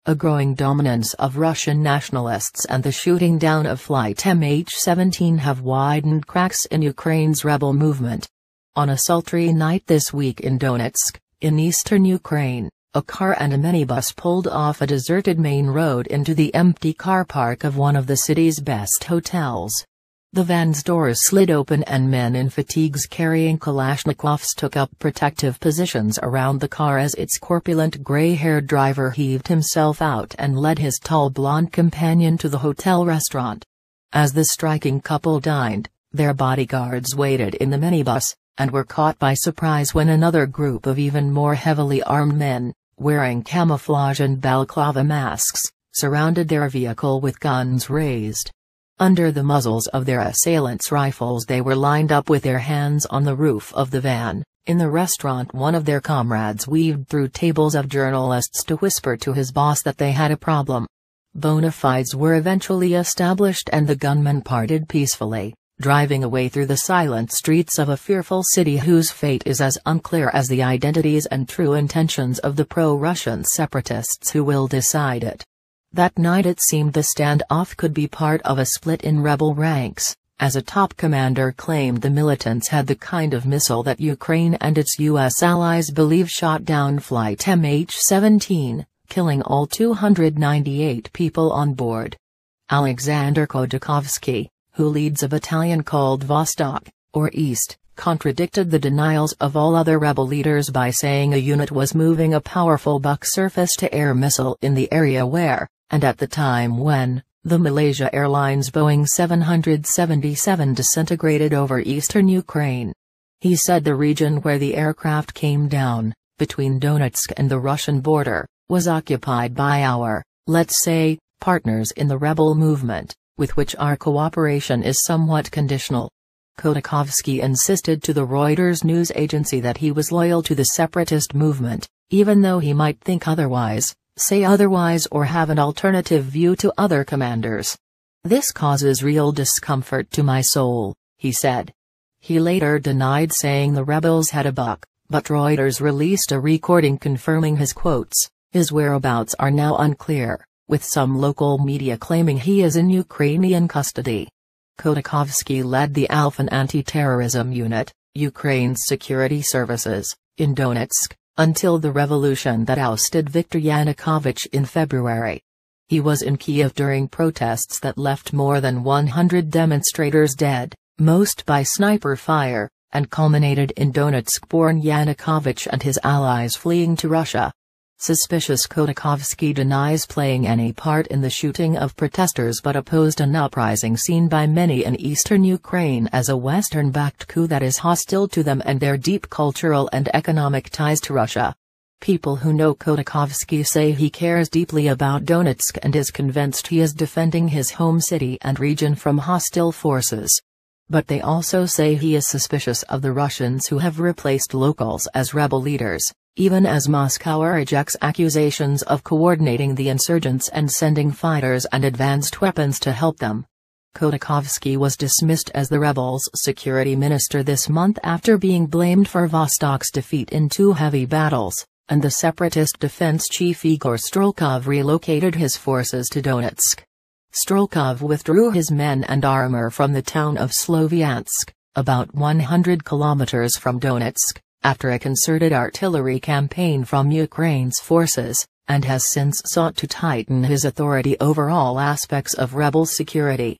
a growing dominance of Russian nationalists and the shooting down of flight MH17 have widened cracks in Ukraine's rebel movement. On a sultry night this week in Donetsk, in eastern Ukraine, a car and a minibus pulled off a deserted main road into the empty car park of one of the city's best hotels. The van's doors slid open and men in fatigues carrying Kalashnikovs took up protective positions around the car as its corpulent gray-haired driver heaved himself out and led his tall blonde companion to the hotel restaurant. As the striking couple dined, their bodyguards waited in the minibus, and were caught by surprise when another group of even more heavily armed men, wearing camouflage and balaclava masks, surrounded their vehicle with guns raised. Under the muzzles of their assailants' rifles they were lined up with their hands on the roof of the van. In the restaurant one of their comrades weaved through tables of journalists to whisper to his boss that they had a problem. Bona fides were eventually established and the gunmen parted peacefully, driving away through the silent streets of a fearful city whose fate is as unclear as the identities and true intentions of the pro-Russian separatists who will decide it. That night it seemed the standoff could be part of a split in rebel ranks, as a top commander claimed the militants had the kind of missile that Ukraine and its U.S. allies believe shot down flight MH17, killing all 298 people on board. Alexander Khodorkovsky, who leads a battalion called Vostok, or East, contradicted the denials of all other rebel leaders by saying a unit was moving a powerful Buk surface-to-air missile in the area where, and at the time when, the Malaysia Airlines Boeing 777 disintegrated over eastern Ukraine. He said the region where the aircraft came down, between Donetsk and the Russian border, was occupied by our, let's say, partners in the rebel movement, with which our cooperation is somewhat conditional. Khodorkovsky insisted to the Reuters news agency that he was loyal to the separatist movement, even though he might think otherwise, say otherwise or have an alternative view to other commanders. "This causes real discomfort to my soul," he said. He later denied saying the rebels had a Buk, but Reuters released a recording confirming his quotes. His whereabouts are now unclear, with some local media claiming he is in Ukrainian custody. Khodorkovsky led the Alphan anti-terrorism unit, Ukraine's security services, in Donetsk, until the revolution that ousted Viktor Yanukovych in February. He was in Kiev during protests that left more than 100 demonstrators dead, most by sniper fire, and culminated in Donetsk-born Yanukovych and his allies fleeing to Russia. Suspicious Khodorkovsky denies playing any part in the shooting of protesters but opposed an uprising seen by many in eastern Ukraine as a Western-backed coup that is hostile to them and their deep cultural and economic ties to Russia. People who know Khodorkovsky say he cares deeply about Donetsk and is convinced he is defending his home city and region from hostile forces. But they also say he is suspicious of the Russians who have replaced locals as rebel leaders, even as Moscow rejects accusations of coordinating the insurgents and sending fighters and advanced weapons to help them. Khodorkovsky was dismissed as the rebels' security minister this month after being blamed for Vostok's defeat in 2 heavy battles, and the separatist defense chief Igor Strelkov relocated his forces to Donetsk. Strelkov withdrew his men and armor from the town of Sloviansk, about 100 kilometers from Donetsk, after a concerted artillery campaign from Ukraine's forces, and has since sought to tighten his authority over all aspects of rebel security.